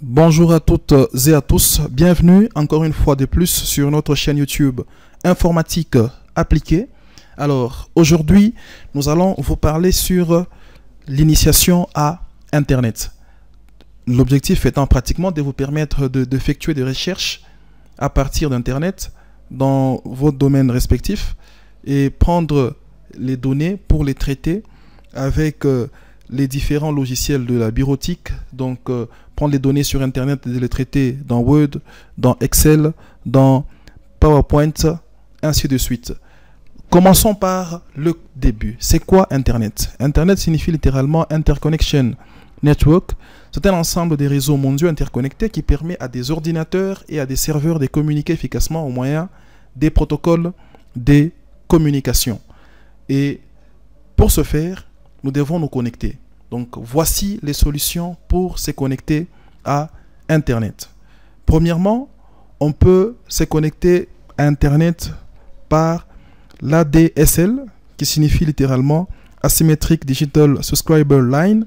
Bonjour à toutes et à tous, bienvenue encore une fois de plus sur notre chaîne YouTube Informatique appliquée. Alors aujourd'hui, nous allons vous parler sur l'initiation à Internet. L'objectif étant pratiquement de vous permettre d'effectuer des recherches à partir d'Internet dans vos domaines respectifs et prendre les données pour les traiter avec les différents logiciels de la bureautique, donc prendre les données sur Internet et les traiter dans Word, dans Excel, dans PowerPoint, ainsi de suite. Commençons par le début. C'est quoi Internet? Internet signifie littéralement Interconnection Network. C'est un ensemble des réseaux mondiaux interconnectés qui permet à des ordinateurs et à des serveurs de communiquer efficacement au moyen des protocoles des communications. Et pour ce faire, nous devons nous connecter. Donc, voici les solutions pour se connecter à Internet. Premièrement, on peut se connecter à Internet par l'ADSL, qui signifie littéralement Asymmetric Digital Subscriber Line,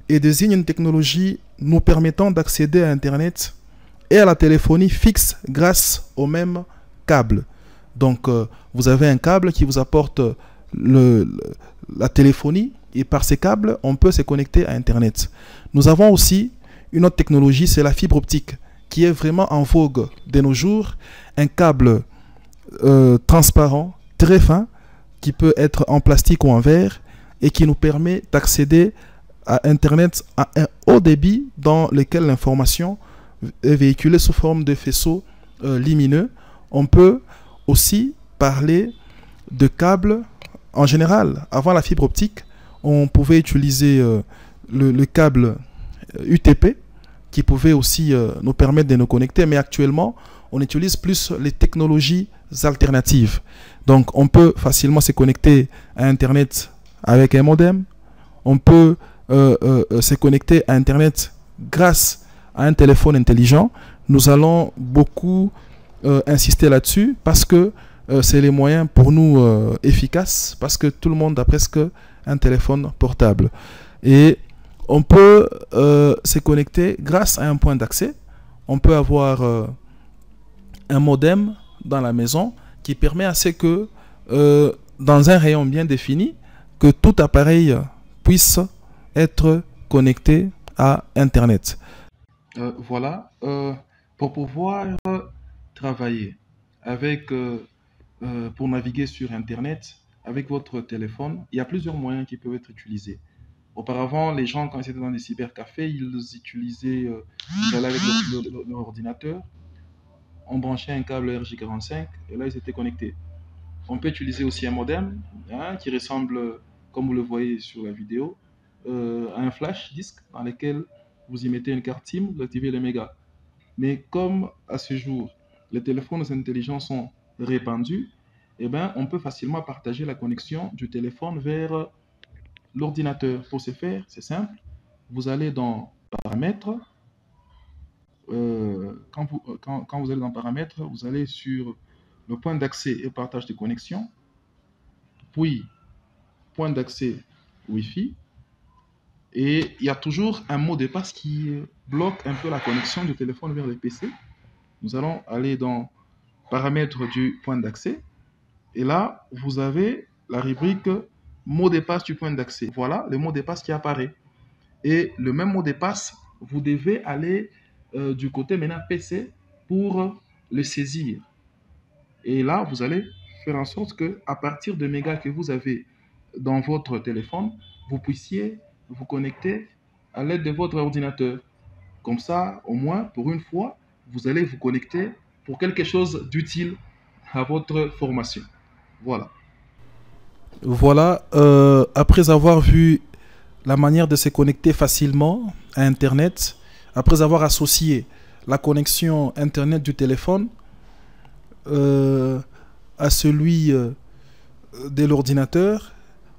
et désigne une technologie nous permettant d'accéder à Internet et à la téléphonie fixe grâce au même câble. Donc, vous avez un câble qui vous apporte la téléphonie, et par ces câbles, on peut se connecter à Internet. Nous avons aussi une autre technologie, c'est la fibre optique, qui est vraiment en vogue de nos jours. Un câble transparent, très fin, qui peut être en plastique ou en verre, et qui nous permet d'accéder à Internet à un haut débit dans lequel l'information est véhiculée sous forme de faisceaux lumineux. On peut aussi parler de câbles en général. Avant la fibre optique, on pouvait utiliser le câble UTP qui pouvait aussi nous permettre de nous connecter, mais actuellement, on utilise plus les technologies alternatives. Donc, on peut facilement se connecter à Internet avec un modem. On peut se connecter à Internet grâce à un téléphone intelligent. Nous allons beaucoup insister là-dessus parce que c'est les moyens pour nous efficaces, parce que tout le monde a presque un téléphone portable. Et on peut se connecter grâce à un point d'accès. On peut avoir un modem dans la maison qui permet à ce que, dans un rayon bien défini, que tout appareil puisse être connecté à Internet. Voilà, pour pouvoir travailler avec, pour naviguer sur Internet avec votre téléphone, il y a plusieurs moyens qui peuvent être utilisés. Auparavant, les gens, quand ils étaient dans des cybercafés, ils utilisaient, ils allaient avec leur ordinateur, on branchait un câble RJ45 et là, ils étaient connectés. On peut utiliser aussi un modem qui ressemble, comme vous le voyez sur la vidéo, à un flash disque dans lequel vous y mettez une carte SIM, vous activez les mégas. Mais comme à ce jour, les téléphones intelligents sont répandus, eh ben, on peut facilement partager la connexion du téléphone vers l'ordinateur. Pour ce faire, c'est simple. Vous allez dans Paramètres. Quand vous allez dans Paramètres, vous allez sur le point d'accès et partage de connexion, puis point d'accès Wi-Fi. Et il y a toujours un mot de passe qui bloque un peu la connexion du téléphone vers le PC. Nous allons aller dans Paramètres du point d'accès. Et là, vous avez la rubrique mot de passe du point d'accès. Voilà le mot de passe qui apparaît. Et le même mot de passe, vous devez aller du côté maintenant PC pour le saisir. Et là, vous allez faire en sorte que à partir de mégas que vous avez dans votre téléphone, vous puissiez vous connecter à l'aide de votre ordinateur. Comme ça, au moins, pour une fois, vous allez vous connecter pour quelque chose d'utile à votre formation. Voilà. Voilà, après avoir vu la manière de se connecter facilement à Internet, après avoir associé la connexion Internet du téléphone à celui de l'ordinateur,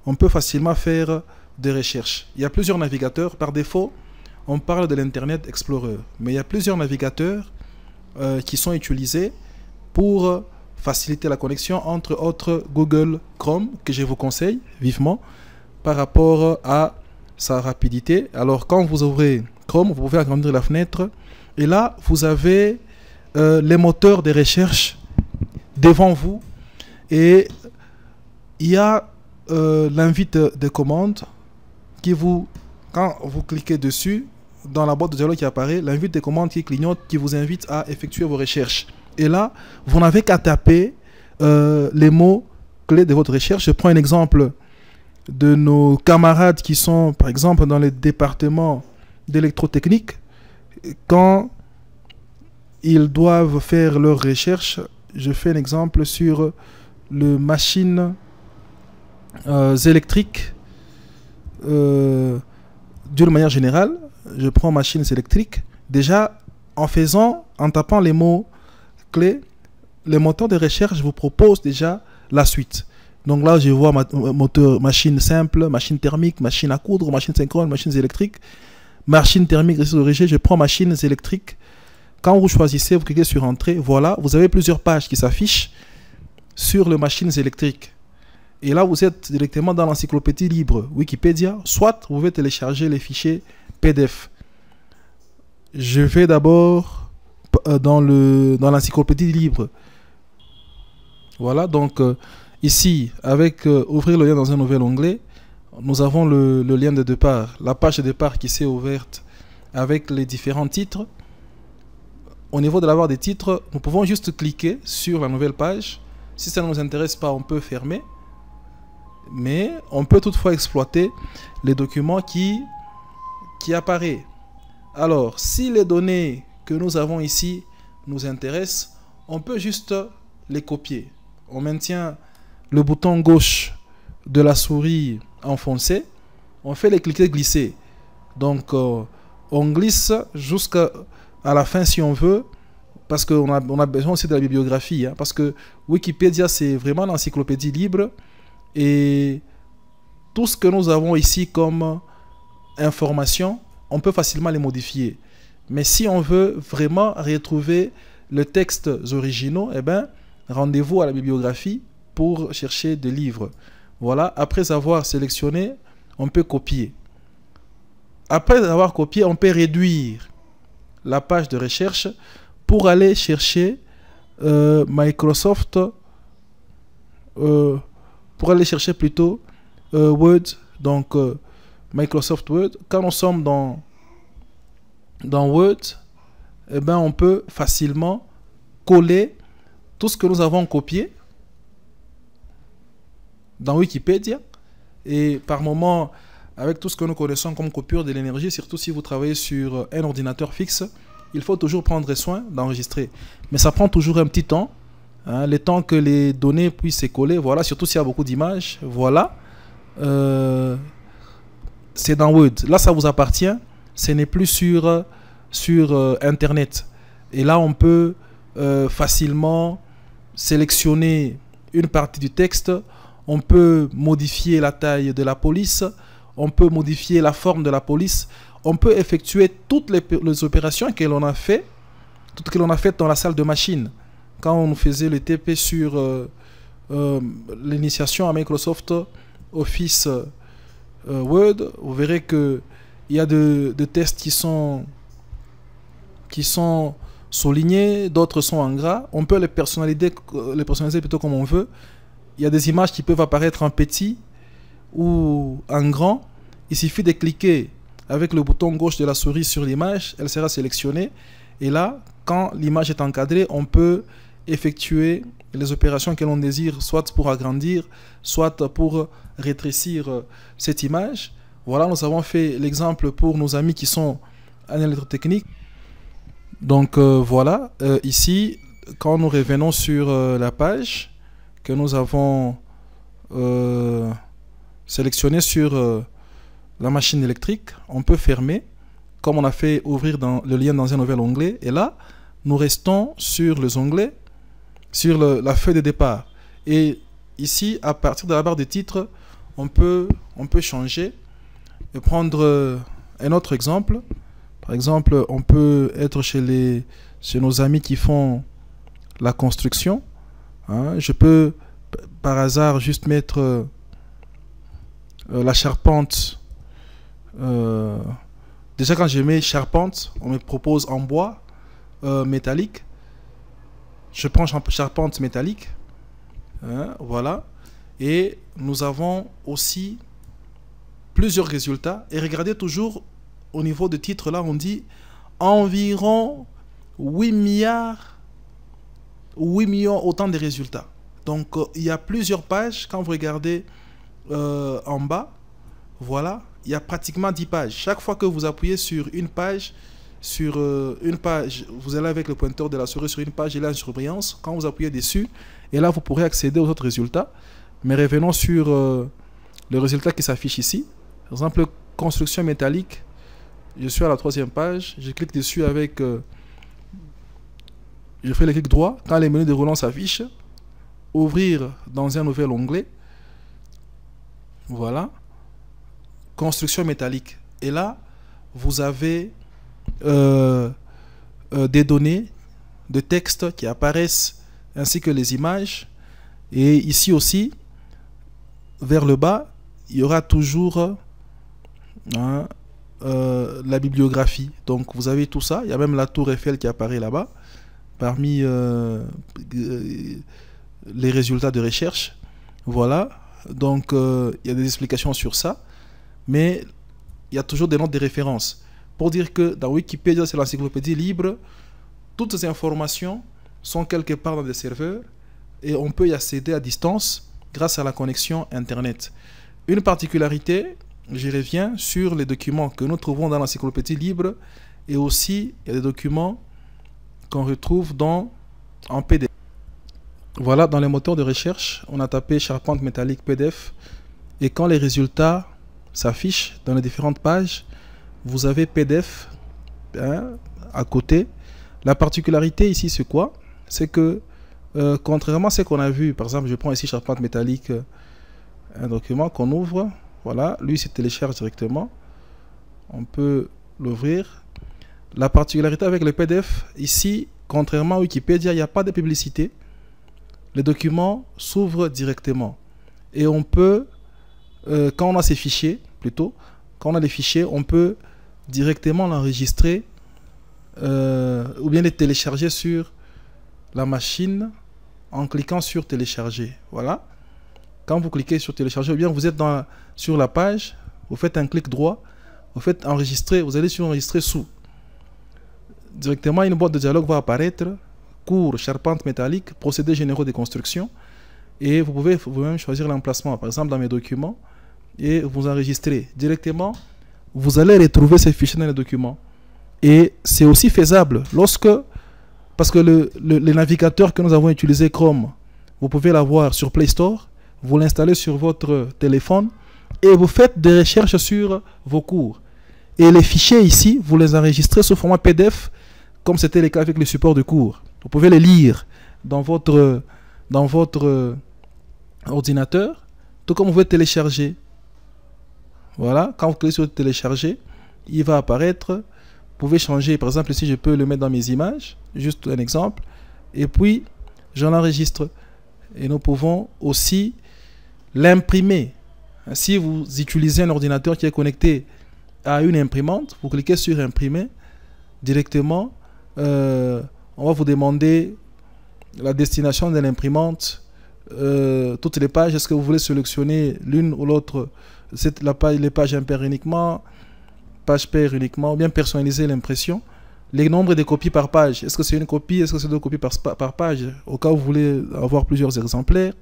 on peut facilement faire des recherches. Il y a plusieurs navigateurs. Par défaut, on parle de l'Internet Explorer, mais il y a plusieurs navigateurs qui sont utilisés pour faciliter la connexion, entre autres Google Chrome, que je vous conseille vivement par rapport à sa rapidité. Alors quand vous ouvrez Chrome, vous pouvez agrandir la fenêtre. Et là, vous avez les moteurs de recherche devant vous. Et il y a l'invite de commande qui vous, quand vous cliquez dessus, dans la boîte de dialogue qui apparaît, l'invite de commande qui clignote, qui vous invite à effectuer vos recherches. Et là, vous n'avez qu'à taper les mots clés de votre recherche. Je prends un exemple de nos camarades qui sont, par exemple, dans les départements d'électrotechnique. Quand ils doivent faire leurs recherches, je fais un exemple sur les machines électriques d'une manière générale. Je prends machines électriques. Déjà, en tapant les mots clés, les moteurs de recherche vous proposent déjà la suite. Donc là, je vois moteur, machine simple, machine thermique, machine à coudre, machine synchrone, machines électriques, machine thermique, je prends machines électriques. Quand vous choisissez, vous cliquez sur Entrée, voilà, vous avez plusieurs pages qui s'affichent sur les machines électriques. Et là, vous êtes directement dans l'encyclopédie libre Wikipédia, soit vous pouvez télécharger les fichiers PDF. Je vais d'abord dans l'encyclopédie libre. Voilà, donc ici, avec ouvrir le lien dans un nouvel onglet, nous avons le lien de départ, la page de départ qui s'est ouverte avec les différents titres. Au niveau de la barre des titres, nous pouvons juste cliquer sur la nouvelle page. Si ça ne nous intéresse pas, on peut fermer. Mais on peut toutefois exploiter les documents qui apparaissent. Alors, si les données que nous avons ici nous intéressent, on peut juste les copier. On maintient le bouton gauche de la souris enfoncé. On fait les cliquer glisser. Donc, on glisse jusqu'à la fin si on veut. Parce qu'on a besoin aussi de la bibliographie. Hein, parce que Wikipédia, c'est vraiment l'encyclopédie libre. Et tout ce que nous avons ici comme information, on peut facilement les modifier. Mais si on veut vraiment retrouver les textes originaux, eh ben, rendez-vous à la bibliographie pour chercher des livres. Voilà, après avoir sélectionné, on peut copier. Après avoir copié, on peut réduire la page de recherche pour aller chercher Microsoft, pour aller chercher plutôt Word, donc Microsoft Word. Quand nous sommes dans Word, eh ben, on peut facilement coller tout ce que nous avons copié dans Wikipédia. Et par moment, avec tout ce que nous connaissons comme coupure de l'énergie, surtout si vous travaillez sur un ordinateur fixe, il faut toujours prendre soin d'enregistrer. Mais ça prend toujours un petit temps. Hein, le temps que les données puissent se coller, voilà, surtout s'il y a beaucoup d'images, voilà, c'est dans Word. Là, ça vous appartient, ce n'est plus sur Internet. Et là, on peut facilement sélectionner une partie du texte, on peut modifier la taille de la police, on peut modifier la forme de la police, on peut effectuer toutes les opérations que l'on a faites dans la salle de machine. Quand on faisait le TP sur l'initiation à Microsoft Office Word, vous verrez qu'il y a des tests qui sont soulignés, d'autres sont en gras. On peut les personnaliser plutôt comme on veut. Il y a des images qui peuvent apparaître en petit ou en grand. Il suffit de cliquer avec le bouton gauche de la souris sur l'image, elle sera sélectionnée. Et là, quand l'image est encadrée, on peut effectuer les opérations que l'on désire, soit pour agrandir, soit pour rétrécir cette image. Voilà, nous avons fait l'exemple pour nos amis qui sont en électrotechnique. Donc voilà, ici, quand nous revenons sur la page que nous avons sélectionnée sur la machine électrique, on peut fermer, comme on a fait ouvrir le lien dans un nouvel onglet. Et là, nous restons sur les onglets, sur la feuille de départ. Et ici, à partir de la barre de titre, on peut changer et prendre un autre exemple. Par exemple, on peut être chez nos amis qui font la construction. Hein. Je peux, par hasard, juste mettre la charpente Déjà, quand je mets charpente, on me propose en bois métallique. Je prends charpente métallique. Hein, voilà. Et nous avons aussi plusieurs résultats. Et regardez toujours au niveau de titre, là, on dit environ 8 millions, autant de résultats. Donc, il y a plusieurs pages. Quand vous regardez en bas, voilà, il y a pratiquement 10 pages. Chaque fois que vous appuyez sur une page, vous allez avec le pointeur de la souris sur une page, il y a une surbrillance. Quand vous appuyez dessus, et là, vous pourrez accéder aux autres résultats. Mais revenons sur le résultat qui s'affiche ici. Par exemple, construction métallique. Je suis à la 3e page. Je clique dessus avec... je fais le clic droit. Quand les menus de roulant s'affichent, ouvrir dans un nouvel onglet. Voilà. Construction métallique. Et là, vous avez des données de texte qui apparaissent ainsi que les images. Et ici aussi, vers le bas, il y aura toujours la bibliographie. Donc vous avez tout ça. Il y a même la tour Eiffel qui apparaît là-bas parmi les résultats de recherche. Voilà. Donc il y a des explications sur ça. Mais il y a toujours des notes de référence. Pour dire que dans Wikipédia, c'est l'encyclopédie libre, toutes ces informations sont quelque part dans des serveurs et on peut y accéder à distance grâce à la connexion Internet. Une particularité, j'y reviens, sur les documents que nous trouvons dans l'encyclopédie libre et aussi il y a des documents qu'on retrouve en PDF. Voilà, dans les moteurs de recherche, on a tapé charpente métallique PDF et quand les résultats s'affichent dans les différentes pages, vous avez PDF à côté. La particularité ici, c'est quoi? C'est que contrairement à ce qu'on a vu, par exemple, je prends ici charpente métallique, un document qu'on ouvre. Voilà, lui, se télécharge directement. On peut l'ouvrir. La particularité avec le PDF, ici, contrairement à Wikipédia, il n'y a pas de publicité. Les documents s'ouvrent directement. Et on peut, quand on a ces fichiers, plutôt, quand on a les fichiers, on peut directement l'enregistrer ou bien les télécharger sur la machine en cliquant sur télécharger. Voilà. Quand vous cliquez sur télécharger, ou bien vous êtes sur la page, vous faites un clic droit, vous faites enregistrer, vous allez sur enregistrer sous. Directement, une boîte de dialogue va apparaître, cours, charpente métallique, procédés généraux de construction, et vous pouvez vous-même choisir l'emplacement. Par exemple, dans mes documents, et vous enregistrez directement, vous allez retrouver ces fichiers dans les documents. Et c'est aussi faisable parce que le navigateur que nous avons utilisé, Chrome, vous pouvez l'avoir sur Play Store, vous l'installez sur votre téléphone et vous faites des recherches sur vos cours. Et les fichiers ici, vous les enregistrez sous format PDF, comme c'était le cas avec les supports de cours. Vous pouvez les lire dans votre ordinateur, tout comme vous pouvez télécharger. Voilà, quand vous cliquez sur télécharger, il va apparaître. Vous pouvez changer, par exemple, ici je peux le mettre dans mes images, juste un exemple, et puis j'en enregistre. Et nous pouvons aussi l'imprimer. Si vous utilisez un ordinateur qui est connecté à une imprimante, vous cliquez sur imprimer directement. On va vous demander la destination de l'imprimante, toutes les pages. Est-ce que vous voulez sélectionner l'une ou l'autre? Les pages impaires uniquement, page paire uniquement, ou bien personnaliser l'impression. Les nombres de copies par page, est-ce que c'est une copie, est-ce que c'est deux copies par page, au cas où vous voulez avoir plusieurs exemplaires.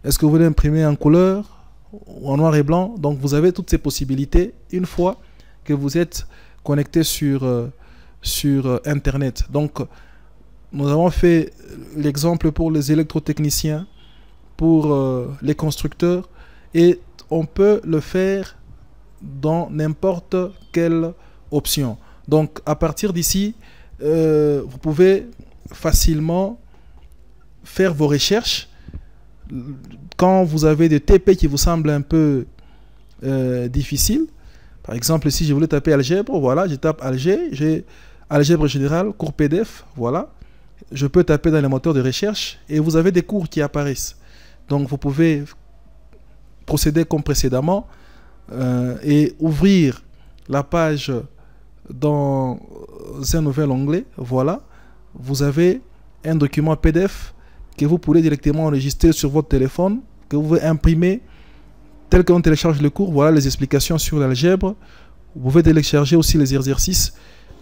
Est-ce que vous voulez imprimer en couleur ou en noir et blanc? Donc vous avez toutes ces possibilités une fois que vous êtes connecté sur Internet. Donc nous avons fait l'exemple pour les électrotechniciens, pour les constructeurs, et on peut le faire dans n'importe quelle option. Donc à partir d'ici, vous pouvez facilement faire vos recherches. Quand vous avez des TP qui vous semblent un peu difficiles, par exemple si je voulais taper algèbre, voilà, je tape algèbre, j'ai algèbre générale, cours PDF, voilà. Je peux taper dans les moteurs de recherche et vous avez des cours qui apparaissent. Donc vous pouvez procéder comme précédemment et ouvrir la page dans un nouvel onglet, voilà, vous avez un document PDF que vous pourrez directement enregistrer sur votre téléphone, que vous pouvez imprimer tel qu'on télécharge le cours. Voilà les explications sur l'algèbre. Vous pouvez télécharger aussi les exercices.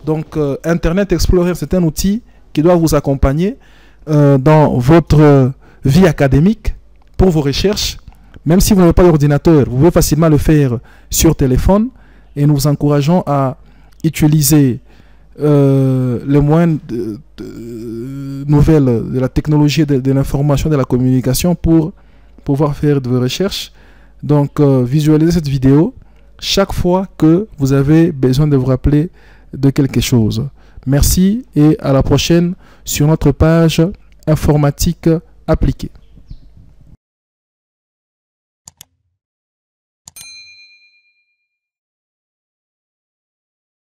Donc, Internet Explorer, c'est un outil qui doit vous accompagner dans votre vie académique pour vos recherches. Même si vous n'avez pas d'ordinateur, vous pouvez facilement le faire sur téléphone. Et nous vous encourageons à utiliser les moyens nouvelles de la technologie de l'information et de la communication pour pouvoir faire de vos recherches. Donc, visualisez cette vidéo chaque fois que vous avez besoin de vous rappeler de quelque chose. Merci et à la prochaine sur notre page informatique appliquée.